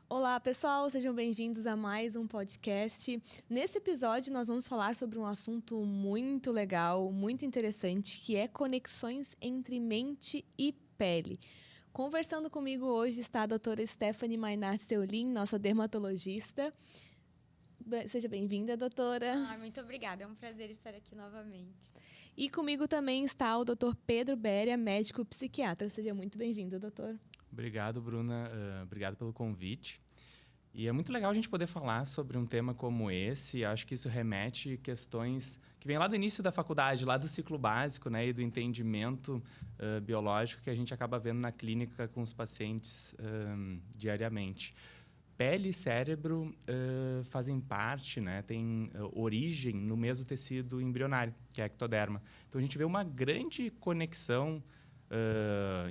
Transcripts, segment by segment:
Olá, pessoal, sejam bem-vindos a mais um podcast. Nesse episódio, nós vamos falar sobre um assunto muito legal, muito interessante, que é conexões entre mente e pele. Conversando comigo hoje está a doutora Stephanie Mainart Seulin, nossa dermatologista. Seja bem-vinda, doutora. Muito obrigada, é um prazer estar aqui novamente. E comigo também está o doutor Pedro Béria, médico psiquiatra. Seja muito bem-vindo, doutor. Obrigado, Bruna. Obrigado pelo convite. E é muito legal a gente poder falar sobre um tema como esse. Acho que isso remete a questões que vêm lá do início da faculdade, lá do ciclo básico, né, e do entendimento biológico que a gente acaba vendo na clínica com os pacientes diariamente. Pele e cérebro fazem parte, né, tem origem no mesmo tecido embrionário, que é a ectoderma. Então, a gente vê uma grande conexão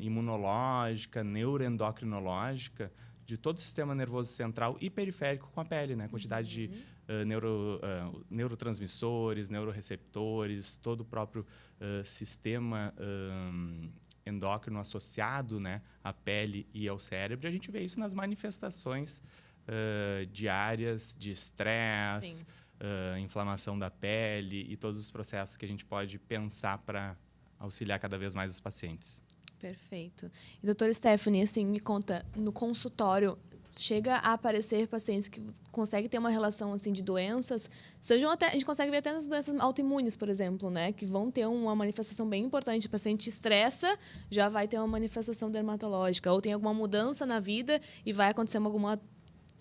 imunológica, neuroendocrinológica, de todo o sistema nervoso central e periférico com a pele, né? A quantidade de neurotransmissores, neuroreceptores, todo o próprio sistema endócrino associado, né, à pele e ao cérebro. A gente vê isso nas manifestações diárias de estresse, inflamação da pele e todos os processos que a gente pode pensar para auxiliar cada vez mais os pacientes. Perfeito. E doutora Stephanie, assim, me conta, no consultório, chega a aparecer pacientes que conseguem ter uma relação assim de doenças, sejam até, a gente consegue ver até nas doenças autoimunes, por exemplo, né, que vão ter uma manifestação bem importante. O paciente estressa, já vai ter uma manifestação dermatológica, ou tem alguma mudança na vida e vai acontecer alguma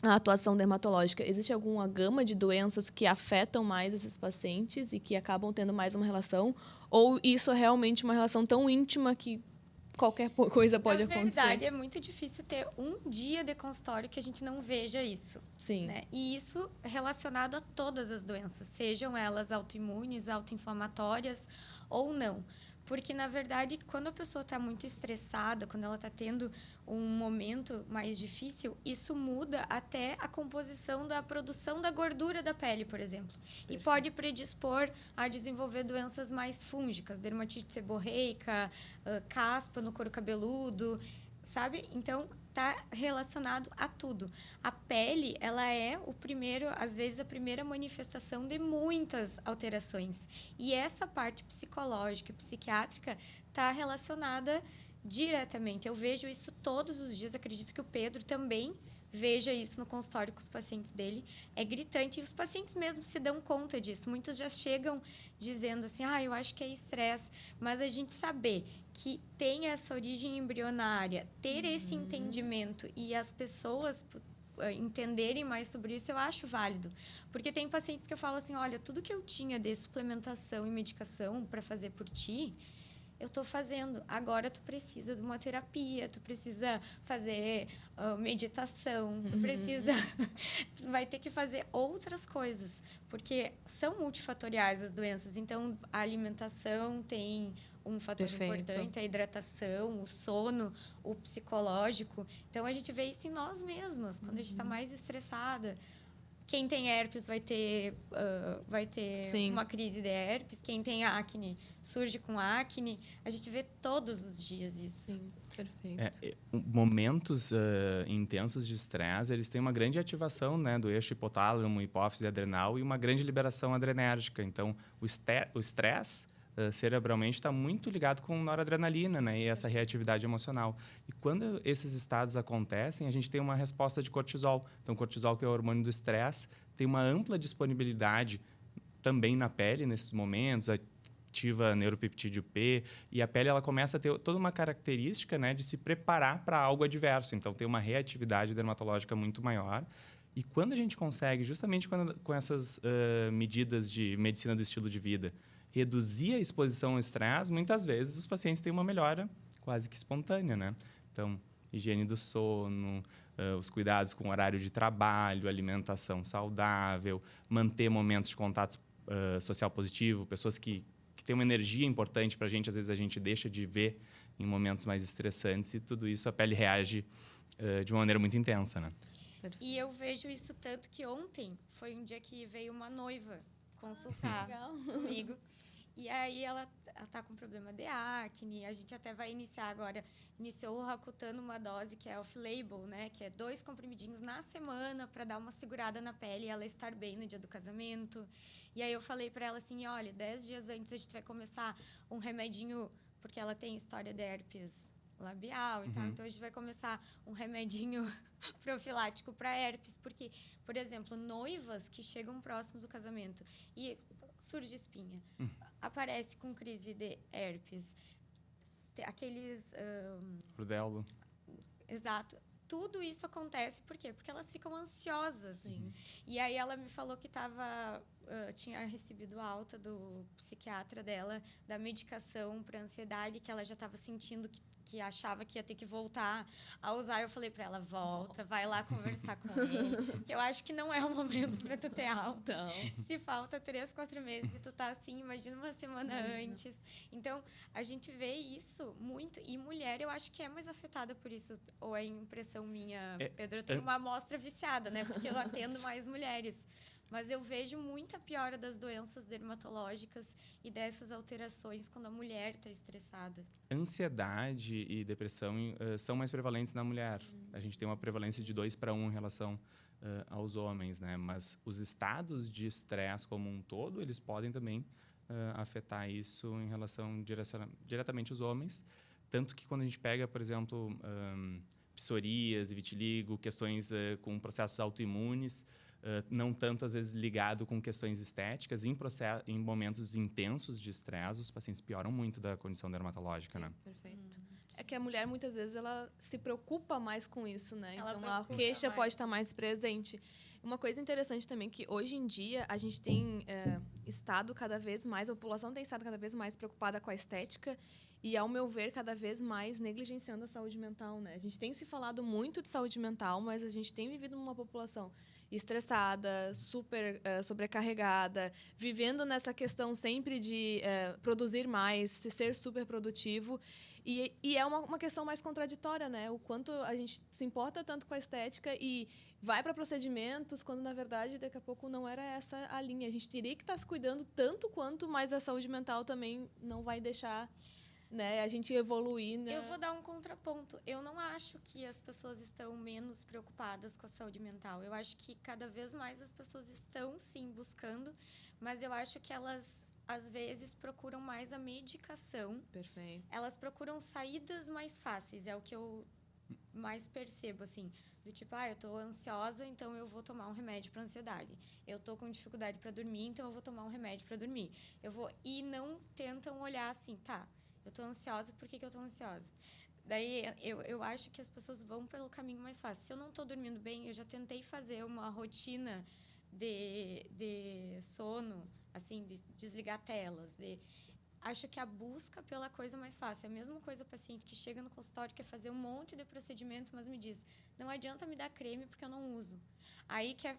atuação dermatológica. Existe alguma gama de doenças que afetam mais esses pacientes e que acabam tendo mais uma relação? Ou isso é realmente uma relação tão íntima que qualquer coisa pode acontecer? Na verdade, é muito difícil ter um dia de consultório que a gente não veja isso. Sim. Né? E isso relacionado a todas as doenças, sejam elas autoimunes, autoinflamatórias ou não. Porque, na verdade, quando a pessoa está muito estressada, quando ela está tendo um momento mais difícil, isso muda até a composição da produção da gordura da pele, por exemplo. Perfeito. E pode predispor a desenvolver doenças mais fúngicas, dermatite seborreica, caspa no couro cabeludo, sabe? Então, está relacionado a tudo. A pele, ela é o primeiro, às vezes, a primeira manifestação de muitas alterações. E essa parte psicológica e psiquiátrica está relacionada diretamente. Eu vejo isso todos os dias, acredito que o Pedro também veja isso no consultório com os pacientes dele. É gritante e os pacientes mesmo se dão conta disso. Muitos já chegam dizendo assim, eu acho que é estresse. Mas a gente saber que tem essa origem embrionária, ter esse entendimento e as pessoas entenderem mais sobre isso, eu acho válido. Porque tem pacientes que eu falo assim, olha, tudo que eu tinha de suplementação e medicação para fazer por ti, eu estou fazendo. Agora tu precisa de uma terapia, tu precisa fazer meditação, tu precisa... vai ter que fazer outras coisas, porque são multifatoriais as doenças. Então, a alimentação tem um fator importante, a hidratação, o sono, o psicológico. Então, a gente vê isso em nós mesmas, quando a gente está mais estressada. Quem tem herpes vai ter uma crise de herpes. Quem tem acne surge com acne. A gente vê todos os dias isso. Sim, perfeito. Momentos intensos de estresse, eles têm uma grande ativação, né, do eixo hipotálamo, hipófise adrenal e uma grande liberação adrenérgica. Então, o estresse cerebralmente está muito ligado com noradrenalina, né, e essa reatividade emocional. E quando esses estados acontecem, a gente tem uma resposta de cortisol. Então, cortisol, que é o hormônio do estresse, tem uma ampla disponibilidade também na pele nesses momentos, ativa neuropeptídeo P, e a pele ela começa a ter toda uma característica, né, de se preparar para algo adverso. Então, tem uma reatividade dermatológica muito maior. E quando a gente consegue, justamente com essas medidas de medicina do estilo de vida, reduzir a exposição ao estresse, muitas vezes os pacientes têm uma melhora quase que espontânea, né? Então, higiene do sono, os cuidados com o horário de trabalho, alimentação saudável, manter momentos de contato social positivo, pessoas que têm uma energia importante para a gente, às vezes a gente deixa de ver em momentos mais estressantes, e tudo isso a pele reage de uma maneira muito intensa, né? E eu vejo isso tanto que ontem foi um dia que veio uma noiva consultar comigo. E aí ela tá com problema de acne. A gente até vai iniciar agora. Iniciou o Rakuten uma dose que é off-label, né? Que é 2 comprimidinhos na semana para dar uma segurada na pele e ela estar bem no dia do casamento. E aí eu falei para ela assim, olha, 10 dias antes a gente vai começar um remedinho, porque ela tem história de herpes labial e tal. Então, a gente vai começar um remedinho profilático para herpes. Porque, por exemplo, noivas que chegam próximo do casamento e surge espinha, aparece com crise de herpes, aqueles... Rudelo. Exato. Tudo isso acontece por quê? Porque elas ficam ansiosas. Sim. E aí ela me falou que tinha recebido alta do psiquiatra dela, da medicação para ansiedade, que ela já estava sentindo que achava que ia ter que voltar a usar. Eu falei para ela, volta, vai lá conversar com ele. Que eu acho que não é o momento para tu ter alta. Não. Se falta 3, 4 meses e tu tá assim, imagina uma semana antes. Então, a gente vê isso muito. E mulher, eu acho que é mais afetada por isso. Ou é impressão minha, Pedro? Eu tenho uma amostra viciada, né? Porque eu atendo mais mulheres. Mas eu vejo muita piora das doenças dermatológicas e dessas alterações quando a mulher está estressada. Ansiedade e depressão são mais prevalentes na mulher. A gente tem uma prevalência de 2:1 em relação aos homens, né? Mas os estados de estresse como um todo, eles podem também afetar isso em relação diretamente aos homens. Tanto que quando a gente pega, por exemplo, psoríase, vitiligo, questões com processos autoimunes, não tanto, às vezes, ligado com questões estéticas. Em momentos intensos de estresse, os pacientes pioram muito da condição dermatológica, né? Perfeito. É que a mulher, muitas vezes, ela se preocupa mais com isso, né? Ela Então, a preocupa queixa mais. pode estar mais presente. Uma coisa interessante também, que hoje em dia, a gente tem estado cada vez mais, a população tem estado cada vez mais preocupada com a estética e, ao meu ver, cada vez mais negligenciando a saúde mental, né? A gente tem se falado muito de saúde mental, mas a gente tem vivido numa população estressada, super sobrecarregada, vivendo nessa questão sempre de produzir mais, ser super produtivo. E é uma questão mais contraditória, né? O quanto a gente se importa tanto com a estética e vai para procedimentos, quando, na verdade, daqui a pouco não era essa a linha. A gente teria que estar se cuidando tanto quanto, mas a saúde mental também não vai deixar, né, a gente evoluir, né? Eu vou dar um contraponto. Eu não acho que as pessoas estão menos preocupadas com a saúde mental. Eu acho que cada vez mais as pessoas estão, sim, buscando, mas eu acho que elas, às vezes, procuram mais a medicação. Perfeito. Elas procuram saídas mais fáceis, é o que eu mais percebo, assim. Do tipo, eu tô ansiosa, então eu vou tomar um remédio para ansiedade. Eu tô com dificuldade para dormir, então eu vou tomar um remédio para dormir. E não tentam olhar assim, tá, eu tô ansiosa, por que eu tô ansiosa? Daí, eu acho que as pessoas vão pelo caminho mais fácil. Se eu não tô dormindo bem, eu já tentei fazer uma rotina de sono, assim, de desligar telas, Acho que a busca pela coisa mais fácil. É a mesma coisa o paciente que chega no consultório, quer fazer um monte de procedimento, mas me diz, não adianta me dar creme porque eu não uso. Aí quer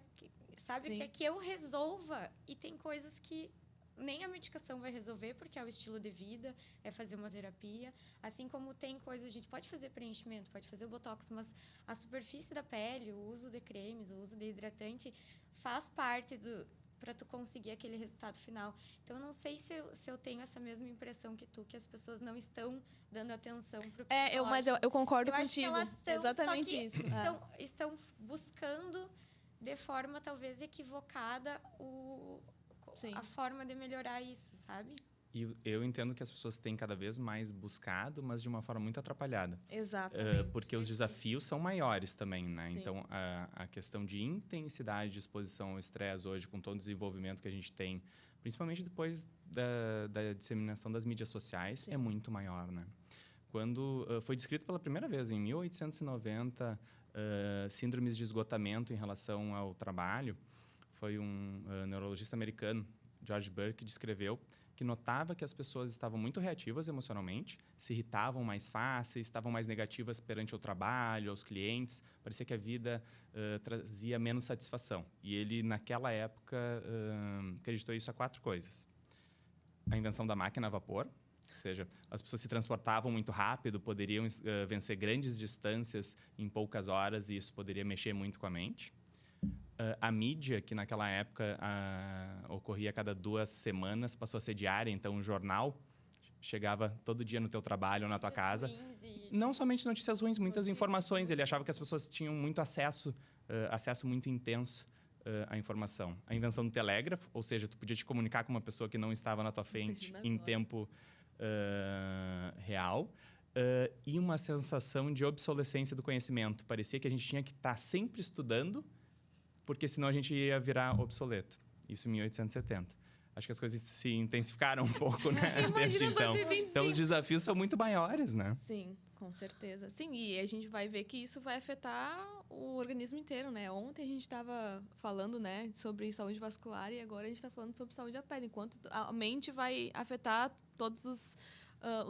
que eu resolva, e tem coisas que nem a medicação vai resolver, porque é o estilo de vida, é fazer uma terapia. Assim como tem coisas, a gente pode fazer preenchimento, pode fazer o botox, mas a superfície da pele, o uso de cremes, o uso de hidratante, faz parte para tu conseguir aquele resultado final. Então, eu não sei se eu tenho essa mesma impressão que tu, que as pessoas não estão dando atenção para o psicológico. Mas eu concordo eu contigo. Acho que elas estão, exatamente só que isso. Estão buscando, de forma talvez equivocada, a forma de melhorar isso, sabe? E eu entendo que as pessoas têm cada vez mais buscado, mas de uma forma muito atrapalhada. Exatamente. Porque os desafios são maiores também, né? Sim. Então, a questão de intensidade de exposição ao estresse hoje, com todo o desenvolvimento que a gente tem, principalmente depois da disseminação das mídias sociais, Sim. é muito maior, né? Quando foi descrito pela primeira vez, em 1890, síndromes de esgotamento em relação ao trabalho, foi um neurologista americano, George Burke, que descreveu que notava que as pessoas estavam muito reativas emocionalmente, se irritavam mais fáceis, estavam mais negativas perante o trabalho, aos clientes. Parecia que a vida trazia menos satisfação. E ele, naquela época, acreditou isso a 4 coisas. A invenção da máquina a vapor, ou seja, as pessoas se transportavam muito rápido, poderiam vencer grandes distâncias em poucas horas, e isso poderia mexer muito com a mente. A mídia, que naquela época ocorria a cada 2 semanas, passou a ser diária. Então, o jornal chegava todo dia no teu trabalho ou na tua casa. Não somente notícias ruins, muitas informações. Ele achava que as pessoas tinham muito acesso muito intenso à informação. A invenção do telégrafo, ou seja, tu podia te comunicar com uma pessoa que não estava na tua frente em tempo real. E uma sensação de obsolescência do conhecimento. Parecia que a gente tinha que estar sempre estudando, porque senão a gente ia virar obsoleto. Isso em 1870. Acho que as coisas se intensificaram um pouco, né? Desde então. Então, os desafios são muito maiores, né? Sim, com certeza. Sim, e a gente vai ver que isso vai afetar o organismo inteiro, né? Ontem a gente estava falando, né, sobre saúde vascular e agora a gente está falando sobre saúde da pele. Enquanto a mente vai afetar todos os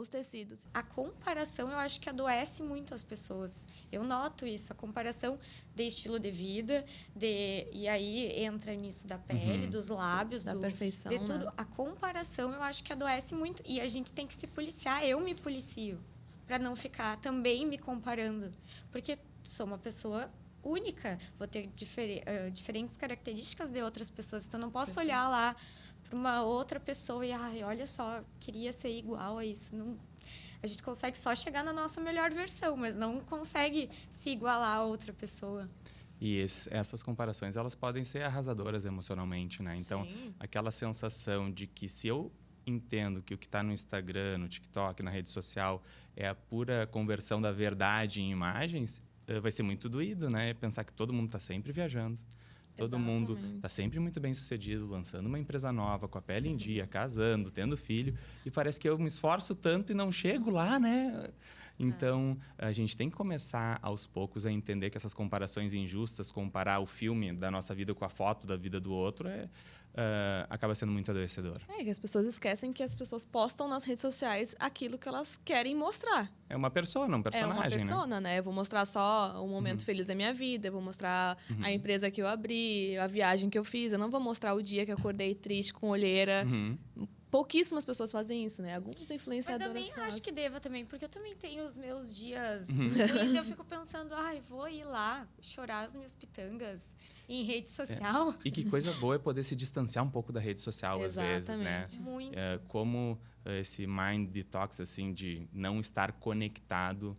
tecidos. A comparação, eu acho que adoece muito as pessoas. Eu noto isso, a comparação de estilo de vida, e aí entra nisso da pele, dos lábios, da perfeição, de tudo. né? A comparação, eu acho que adoece muito. E a gente tem que se policiar. Eu me policio para não ficar também me comparando. Porque sou uma pessoa única, vou ter diferentes características de outras pessoas. Então, não posso olhar lá para uma outra pessoa e, olha só, queria ser igual a isso. Não, a gente consegue só chegar na nossa melhor versão, mas não consegue se igualar a outra pessoa. E essas comparações, elas podem ser arrasadoras emocionalmente, né? Então, Sim. aquela sensação de que se eu entendo que o que está no Instagram, no TikTok, na rede social, é a pura conversão da verdade em imagens, vai ser muito doído, né? Pensar que todo mundo está sempre viajando. Todo mundo está sempre muito bem sucedido, lançando uma empresa nova, com a pele em dia, casando, tendo filho. E parece que eu me esforço tanto e não chego lá, né? Então, a gente tem que começar, aos poucos, a entender que essas comparações injustas, comparar o filme da nossa vida com a foto da vida do outro, acaba sendo muito adoecedor. Que as pessoas esquecem que as pessoas postam nas redes sociais aquilo que elas querem mostrar. É uma persona, um personagem, É uma persona, né? Eu vou mostrar só o momento feliz da minha vida, eu vou mostrar a empresa que eu abri, a viagem que eu fiz. Eu não vou mostrar o dia que eu acordei triste, com olheira. Pouquíssimas pessoas fazem isso, né? Alguns influenciadores Mas eu nem fazem. acho que deva também, porque eu também tenho os meus dias ruins e eu fico pensando, vou ir lá chorar as minhas pitangas em rede social. E que coisa boa é poder se distanciar um pouco da rede social, às vezes, né? Muito. Como esse mind detox, assim, de não estar conectado,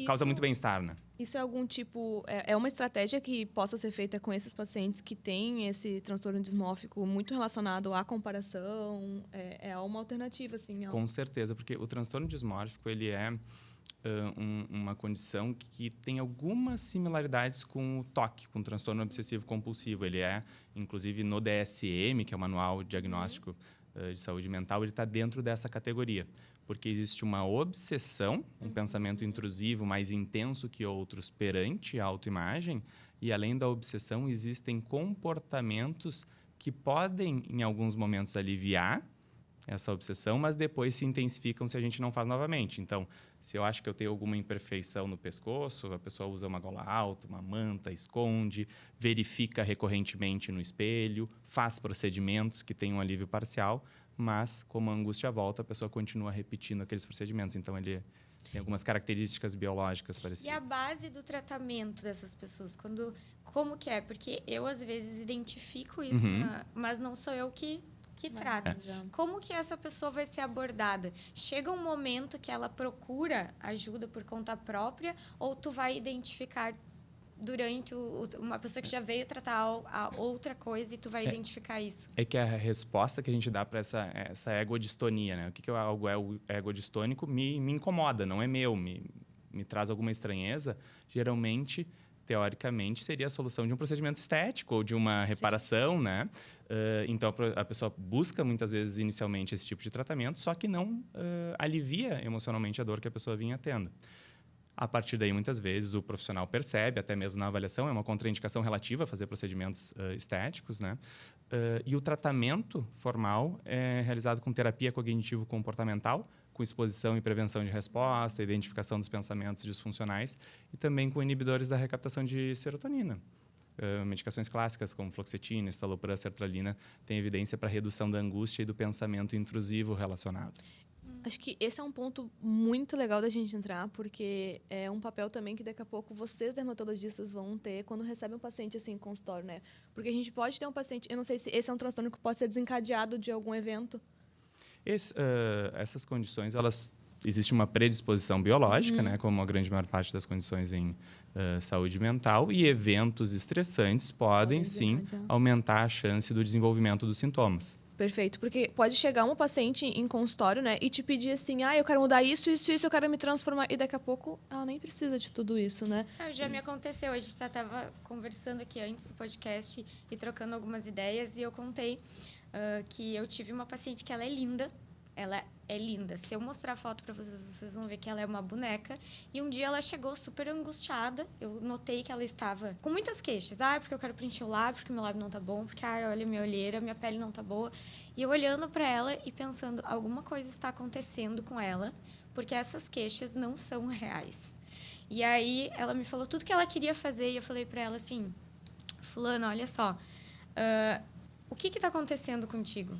causa muito bem-estar, né? Isso é algum tipo... É uma estratégia que possa ser feita com esses pacientes que têm esse transtorno dismórfico muito relacionado à comparação? É uma alternativa, assim? Com certeza, porque o transtorno dismórfico, ele é uma condição que tem algumas similaridades com o TOC, com o transtorno obsessivo compulsivo. Ele é, inclusive, no DSM, que é o Manual Diagnóstico de Saúde Mental, ele está dentro dessa categoria. Porque existe uma obsessão, um pensamento intrusivo mais intenso que outros perante a autoimagem, e além da obsessão, existem comportamentos que podem, em alguns momentos, aliviar essa obsessão, mas depois se intensificam se a gente não faz novamente. Então, se eu acho que eu tenho alguma imperfeição no pescoço, a pessoa usa uma gola alta, uma manta, esconde, verifica recorrentemente no espelho, faz procedimentos que têm um alívio parcial, mas, como a angústia volta, a pessoa continua repetindo aqueles procedimentos. Então, ele tem algumas características biológicas parecidas. E a base do tratamento dessas pessoas? Como que é? Porque eu, às vezes, identifico isso, mas não sou eu que trata. Como que essa pessoa vai ser abordada? Chega um momento que ela procura ajuda por conta própria ou tu vai identificar durante uma pessoa que já veio tratar a outra coisa e tu vai identificar isso? É que a resposta que a gente dá para essa egodistonia, né? O que é algo egodistônico me incomoda, não é meu, me traz alguma estranheza. Geralmente, teoricamente, seria a solução de um procedimento estético ou de uma reparação, né? Então, a pessoa busca, muitas vezes, inicialmente, esse tipo de tratamento, só que não alivia emocionalmente a dor que a pessoa vinha tendo. A partir daí, muitas vezes, o profissional percebe, até mesmo na avaliação, é uma contraindicação relativa a fazer procedimentos estéticos, né? E o tratamento formal é realizado com terapia cognitivo-comportamental, com exposição e prevenção de resposta, identificação dos pensamentos disfuncionais e também com inibidores da recaptação de serotonina. Medicações clássicas como fluoxetina, estalopram, sertralina têm evidência para redução da angústia e do pensamento intrusivo relacionado. Acho que esse é um ponto muito legal da gente entrar, porque é um papel também que daqui a pouco vocês, dermatologistas, vão ter quando recebem um paciente assim em consultório, né? Porque a gente pode ter um paciente, eu não sei se esse é um transtorno que pode ser desencadeado de algum evento. Essas condições, existe uma predisposição biológica, né, como a grande maior parte das condições em saúde mental, e eventos estressantes podem sim aumentar a chance do desenvolvimento dos sintomas. Perfeito, porque pode chegar uma paciente em consultório, né, e te pedir assim, eu quero mudar isso, eu quero me transformar, e daqui a pouco ela nem precisa de tudo isso, né? Já me aconteceu, a gente estava conversando aqui antes do podcast e trocando algumas ideias, e eu contei que eu tive uma paciente que ela é linda. Ela é linda. Se eu mostrar a foto para vocês, vocês vão ver que ela é uma boneca. E um dia ela chegou super angustiada. Eu notei que ela estava com muitas queixas. Porque eu quero preencher o lábio, porque meu lábio não tá bom. Porque, olha minha olheira, minha pele não tá boa. E eu olhando para ela e pensando, alguma coisa está acontecendo com ela. Porque essas queixas não são reais. E aí ela me falou tudo que ela queria fazer. E eu falei para ela assim, fulana, olha só. O que está acontecendo contigo?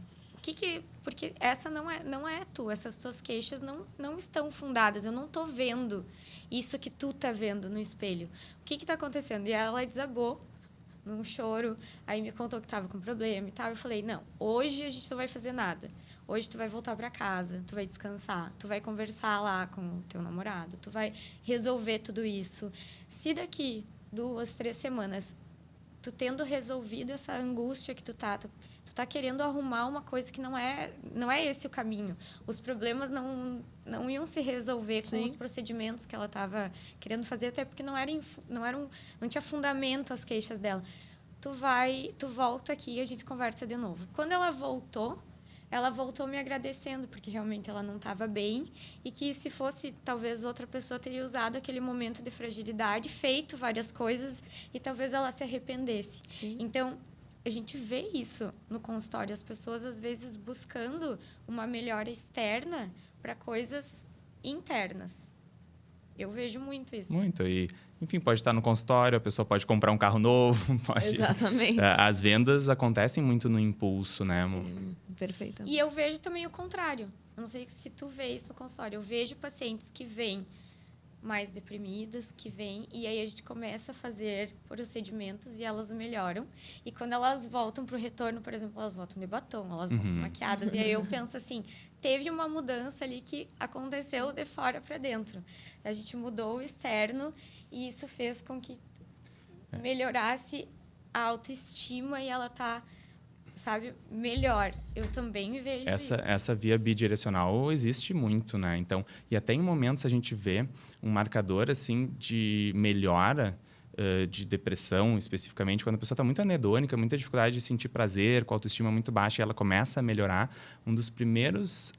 Porque essa não é tu, essas tuas queixas não estão fundadas, eu não estou vendo isso que tu tá vendo no espelho. O que está acontecendo? E ela desabou num choro, aí me contou que estava com problema e tal. Eu falei, não, hoje a gente não vai fazer nada. Hoje tu vai voltar para casa, tu vai descansar, tu vai conversar lá com o teu namorado, tu vai resolver tudo isso. Se daqui 2, 3 semanas tu tendo resolvido essa angústia que tu tá querendo arrumar uma coisa que não é esse o caminho. Os problemas não iam se resolver com os procedimentos que ela estava querendo fazer, até porque não tinha fundamento as queixas dela. Tu volta aqui e a gente conversa de novo. Quando ela voltou me agradecendo, porque realmente ela não estava bem, e que se fosse, talvez outra pessoa teria usado aquele momento de fragilidade, feito várias coisas, e talvez ela se arrependesse. Sim. Então, a gente vê isso no consultório, as pessoas, às vezes, buscando uma melhora externa para coisas internas. Eu vejo muito isso. Muito. E, enfim, pode estar no consultório, a pessoa pode comprar um carro novo. Exatamente. As vendas acontecem muito no impulso, né? Sim, perfeito. E eu vejo também o contrário. Eu não sei se tu vê isso no consultório. Eu vejo pacientes que vêm mais deprimidas, que vêm, e aí a gente começa a fazer procedimentos e elas melhoram. E quando elas voltam para o retorno, por exemplo, elas voltam de batom, elas voltam maquiadas. E aí eu penso assim, teve uma mudança ali que aconteceu de fora para dentro. A gente mudou o externo e isso fez com que melhorasse a autoestima e ela tá, sabe, melhor. Eu também vejo isso. Essa via bidirecional existe muito, né? Então, e até em momentos a gente vê um marcador assim de melhora de depressão, especificamente, quando a pessoa está muito anedônica, muita dificuldade de sentir prazer, com a autoestima muito baixa, e ela começa a melhorar. Um dos primeiros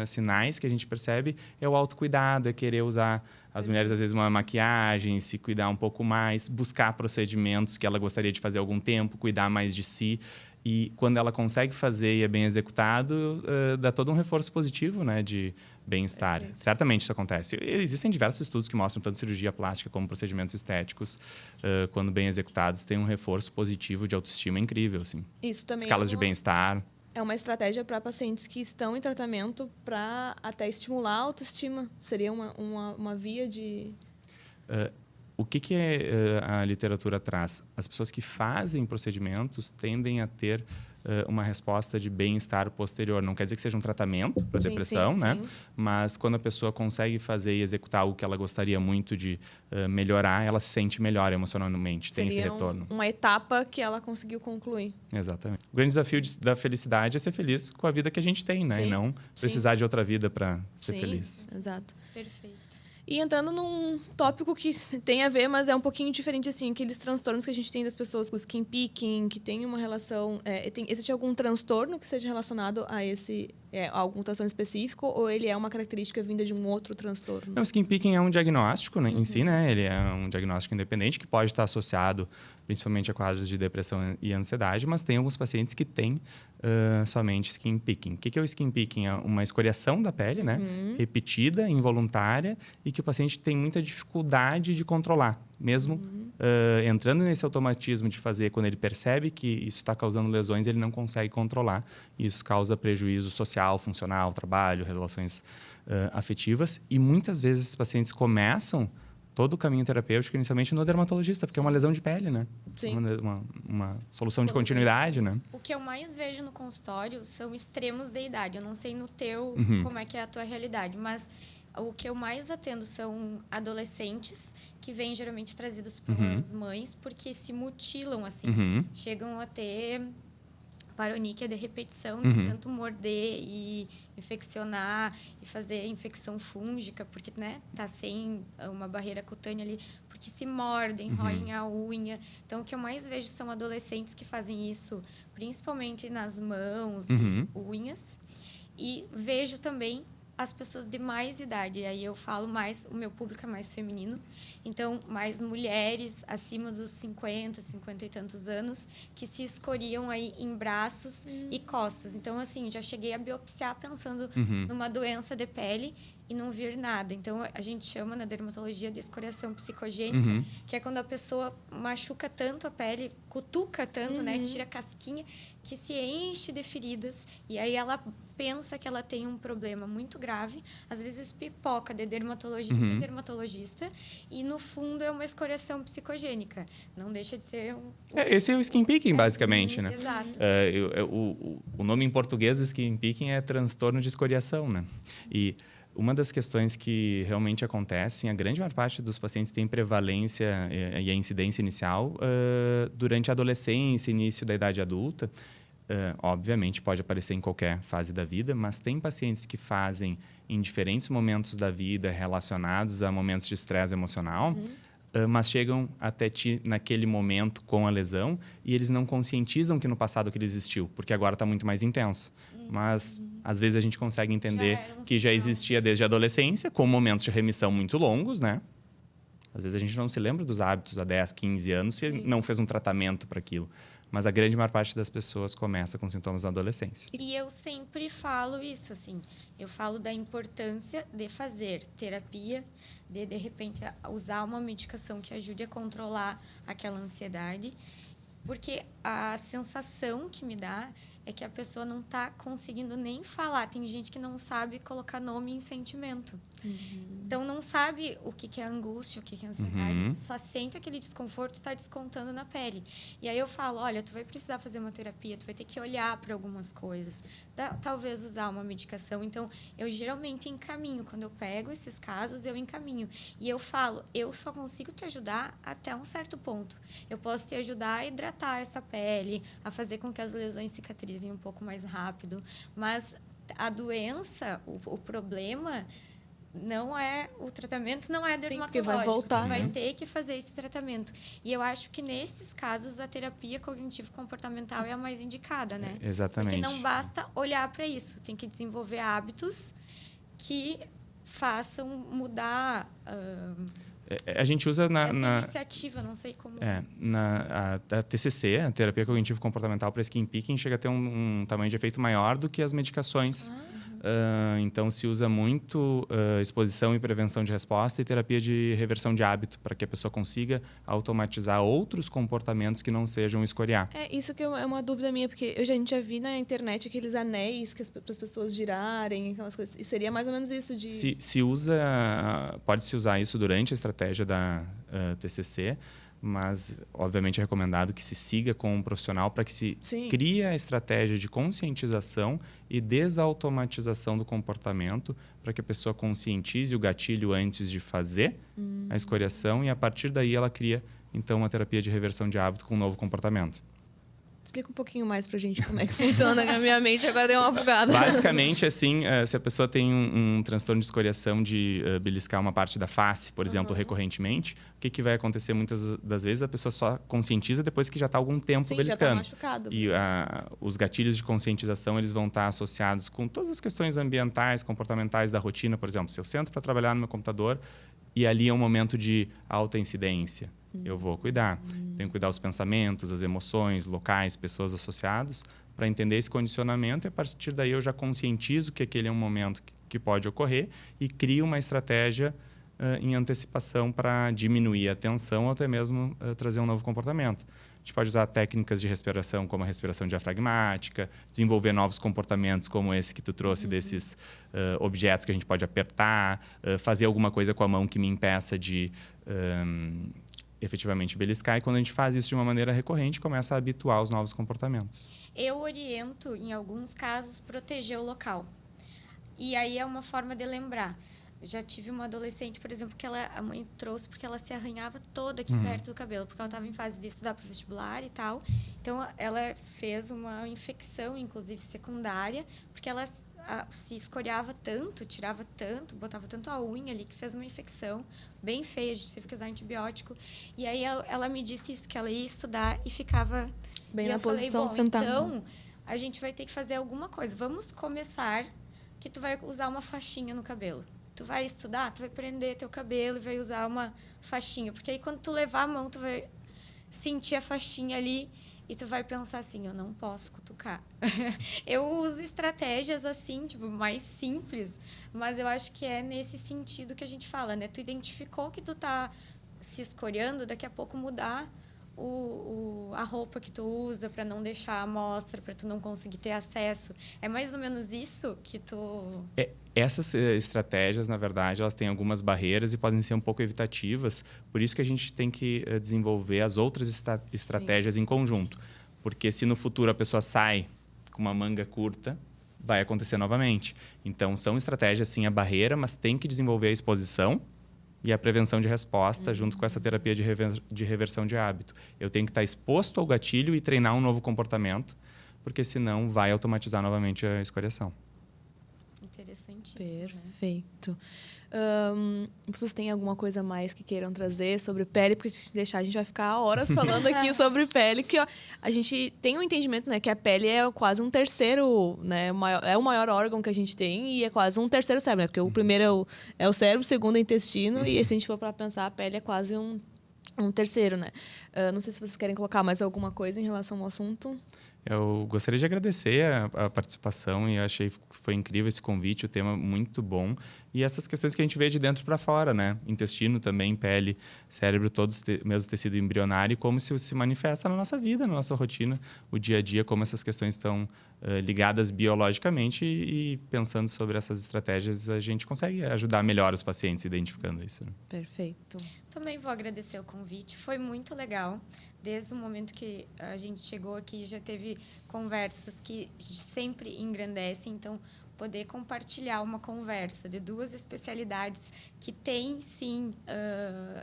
sinais que a gente percebe é o autocuidado, é querer usar, as mulheres, às vezes, uma maquiagem, se cuidar um pouco mais, buscar procedimentos que ela gostaria de fazer há algum tempo, cuidar mais de si. E quando ela consegue fazer e é bem executado, dá todo um reforço positivo, né, de bem-estar. Certamente isso acontece. Existem diversos estudos que mostram tanto cirurgia plástica como procedimentos estéticos, quando bem executados, tem um reforço positivo de autoestima incrível, assim. Isso também escalas de bem-estar. É uma estratégia para pacientes que estão em tratamento para até estimular a autoestima. Seria uma via de... O que a literatura traz? As pessoas que fazem procedimentos tendem a ter uma resposta de bem-estar posterior. Não quer dizer que seja um tratamento para depressão, né? Sim. Mas quando a pessoa consegue fazer e executar algo que ela gostaria muito de melhorar, ela se sente melhor emocionalmente, tem esse retorno. Uma etapa que ela conseguiu concluir. Exatamente. O grande desafio da felicidade é ser feliz com a vida que a gente tem, né? Sim. E não precisar de outra vida para ser feliz. Exato. Perfeito. E entrando num tópico que tem a ver, mas é um pouquinho diferente, assim, aqueles transtornos que a gente tem das pessoas com skin picking, que tem uma relação... existe algum transtorno que seja relacionado a algum transtorno específico, ou ele é uma característica vinda de um outro transtorno? Não, o skin picking é um diagnóstico, né, em si, né? Ele é um diagnóstico independente que pode estar associado principalmente a quadros de depressão e ansiedade, mas tem alguns pacientes que têm somente skin picking. O que é o skin picking? É uma escoriação da pele, né? Repetida, involuntária, e que o paciente tem muita dificuldade de controlar, mesmo entrando nesse automatismo de fazer, quando ele percebe que isso está causando lesões, ele não consegue controlar. Isso causa prejuízo social, funcional, trabalho, relações afetivas. E muitas vezes esses pacientes começam todo o caminho terapêutico inicialmente no dermatologista, porque é uma lesão de pele, né? Sim. Uma solução de continuidade, né? O que eu mais vejo no consultório são extremos de idade. Eu não sei no teu como é que é a tua realidade, mas o que eu mais atendo são adolescentes que vêm geralmente trazidos pelas mães porque se mutilam, assim. Chegam a ter paroníquia de repetição, de tanto morder e infeccionar e fazer infecção fúngica, porque, né, tá sem uma barreira cutânea ali, porque se mordem, roem a unha. Então, o que eu mais vejo são adolescentes que fazem isso, principalmente nas mãos, unhas. E vejo também as pessoas de mais idade. E aí eu falo mais, o meu público é mais feminino. Então, mais mulheres acima dos 50, 50 e tantos anos, que se escoriam aí em braços e costas. Então, assim, já cheguei a biopsiar pensando numa doença de pele e não vir nada. Então, a gente chama na dermatologia de escoriação psicogênica, que é quando a pessoa machuca tanto a pele, cutuca tanto, né, tira casquinha, que se enche de feridas. E aí ela pensa que ela tem um problema muito grave, às vezes pipoca de dermatologista em dermatologista, e no fundo é uma escoriação psicogênica. Não deixa de ser esse é o skin picking, basicamente, né? Exato. O nome em português do skin picking é transtorno de escoriação, né? E uma das questões que realmente acontecem, a grande maior parte dos pacientes tem prevalência e a incidência inicial durante a adolescência, início da idade adulta. Obviamente, pode aparecer em qualquer fase da vida, mas tem pacientes que fazem em diferentes momentos da vida relacionados a momentos de estresse emocional, mas chegam até ti naquele momento com a lesão e eles não conscientizam que no passado aquilo existiu, porque agora está muito mais intenso. Mas, às vezes, a gente consegue entender que já existia desde a adolescência, com momentos de remissão muito longos, né? Às vezes, a gente não se lembra dos hábitos há 10, 15 anos se não fez um tratamento para aquilo. Mas a grande maior parte das pessoas começa com sintomas na adolescência. E eu sempre falo isso, assim. Eu falo da importância de fazer terapia, de repente, usar uma medicação que ajude a controlar aquela ansiedade. Porque a sensação que me dá é que a pessoa não está conseguindo nem falar. Tem gente que não sabe colocar nome em sentimento. Então, não sabe o que é angústia, o que é ansiedade. Só sente aquele desconforto e está descontando na pele. E aí eu falo, olha, tu vai precisar fazer uma terapia, tu vai ter que olhar para algumas coisas. Talvez usar uma medicação. Então, eu geralmente encaminho. Quando eu pego esses casos, eu encaminho. E eu falo, eu só consigo te ajudar até um certo ponto. Eu posso te ajudar a hidratar essa pele, a fazer com que as lesões cicatrizem um pouco mais rápido. Mas a doença, o problema... não é o tratamento, não é dermatológico. Sim, vai voltar, vai ter que fazer esse tratamento. E eu acho que nesses casos a terapia cognitivo-comportamental é a mais indicada, né? Exatamente. Porque não basta olhar para isso, tem que desenvolver hábitos que façam mudar a gente usa essa iniciativa, não sei como. A TCC, a terapia cognitivo-comportamental para skin picking, chega a ter um tamanho de efeito maior do que as medicações. Então, se usa muito exposição e prevenção de resposta e terapia de reversão de hábito, para que a pessoa consiga automatizar outros comportamentos que não sejam escoriar. Isso que é uma dúvida minha, porque a gente já vi na internet aqueles anéis para as pessoas girarem, aquelas coisas. E seria mais ou menos isso de... Pode-se usar isso durante a estratégia da TCC, mas, obviamente, é recomendado que se siga com um profissional para que se crie a estratégia de conscientização e desautomatização do comportamento para que a pessoa conscientize o gatilho antes de fazer a escoriação e, a partir daí, ela cria, então, uma terapia de reversão de hábito com um novo comportamento. Explica um pouquinho mais pra gente como é que funciona, que a minha mente agora deu uma bugada. Basicamente, assim, se a pessoa tem um transtorno de escoriação de beliscar uma parte da face, por exemplo, recorrentemente, o que vai acontecer muitas das vezes? A pessoa só conscientiza depois que já está há algum tempo beliscando. Já tá machucado. E os gatilhos de conscientização, eles vão estar associados com todas as questões ambientais, comportamentais da rotina. Por exemplo, se eu sento para trabalhar no meu computador e ali é um momento de alta incidência, eu vou cuidar. Tenho que cuidar dos pensamentos, das emoções, locais, pessoas associados, para entender esse condicionamento e, a partir daí, eu já conscientizo que aquele é um momento que pode ocorrer e crio uma estratégia em antecipação para diminuir a tensão ou até mesmo trazer um novo comportamento. A gente pode usar técnicas de respiração como a respiração diafragmática, desenvolver novos comportamentos como esse que tu trouxe desses objetos que a gente pode apertar, fazer alguma coisa com a mão que me impeça de efetivamente beliscar. E quando a gente faz isso de uma maneira recorrente, começa a habituar os novos comportamentos. Eu oriento, em alguns casos, proteger o local. E aí é uma forma de lembrar. Eu já tive uma adolescente, por exemplo, que a mãe trouxe porque ela se arranhava toda aqui perto do cabelo, porque ela estava em fase de estudar para o vestibular e tal. Então, ela fez uma infecção, inclusive secundária, porque ela se escoriava tanto, tirava tanto, botava tanto a unha ali, que fez uma infecção bem feia, a gente teve que usar antibiótico. E aí, ela me disse isso, que ela ia estudar e ficava... Bem e na eu falei, posição bom, sentada. então, a gente vai ter que fazer alguma coisa. Vamos começar que tu vai usar uma faixinha no cabelo. Tu vai estudar, tu vai prender teu cabelo e vai usar uma faixinha. Porque aí, quando tu levar a mão, tu vai sentir a faixinha ali e tu vai pensar assim, eu não posso cutucar. Eu uso estratégias assim, tipo, mais simples, mas eu acho que é nesse sentido que a gente fala, né? Tu identificou que tu tá se escoriando, daqui a pouco mudar a roupa que tu usa para não deixar a mostra, para tu não conseguir ter acesso. É mais ou menos isso que tu... Essas estratégias, na verdade, elas têm algumas barreiras e podem ser um pouco evitativas. Por isso que a gente tem que desenvolver as outras estratégias em conjunto. Porque se no futuro a pessoa sai com uma manga curta, vai acontecer novamente. Então, são estratégias, sim, a barreira, mas tem que desenvolver a exposição e a prevenção de resposta junto com essa terapia de reversão de hábito. Eu tenho que estar exposto ao gatilho e treinar um novo comportamento, porque senão vai automatizar novamente a escoriação. Interessantíssimo. Perfeito. Vocês têm alguma coisa mais que queiram trazer sobre pele? Porque se deixar, a gente vai ficar horas falando aqui sobre pele, que ó, a gente tem um entendimento, né, que a pele é quase um terceiro, né, é o maior órgão que a gente tem e é quase um terceiro cérebro, né, porque o primeiro é o cérebro, o segundo é o intestino, e se a gente for para pensar, a pele é quase um terceiro, né? Não sei se vocês querem colocar mais alguma coisa em relação ao assunto. Eu gostaria de agradecer a participação e achei que foi incrível esse convite, o tema muito bom. E essas questões que a gente vê de dentro para fora, né? Intestino também, pele, cérebro, todos mesmo tecido embrionário, e como isso se manifesta na nossa vida, na nossa rotina, o dia a dia, como essas questões estão ligadas biologicamente e pensando sobre essas estratégias, a gente consegue ajudar melhor os pacientes identificando isso. Né? Perfeito. Também vou agradecer o convite, foi muito legal. Desde o momento que a gente chegou aqui, já teve conversas que sempre engrandecem. Então, poder compartilhar uma conversa de duas especialidades que têm, sim,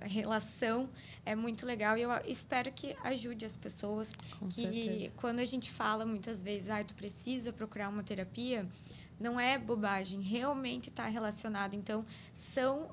relação é muito legal. E eu espero que ajude as pessoas. Com que certeza. Quando a gente fala muitas vezes, tu precisa procurar uma terapia, não é bobagem, realmente está relacionado. Então, são...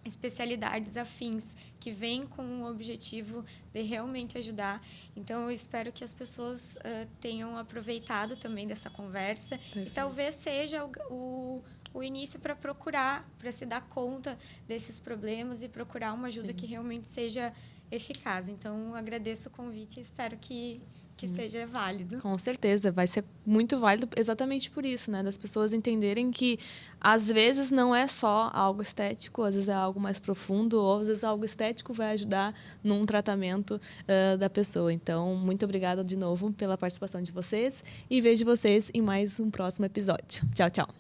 especialidades afins que vêm com o objetivo de realmente ajudar. Então, eu espero que as pessoas tenham aproveitado também dessa conversa. Perfeito. E talvez seja o início para procurar, para se dar conta desses problemas e procurar uma ajuda que realmente seja eficaz. Então, agradeço o convite e espero que seja válido. Com certeza, vai ser muito válido exatamente por isso, né? Das pessoas entenderem que, às vezes, não é só algo estético, às vezes é algo mais profundo, ou às vezes algo estético vai ajudar num tratamento da pessoa. Então, muito obrigada de novo pela participação de vocês e vejo vocês em mais um próximo episódio. Tchau, tchau.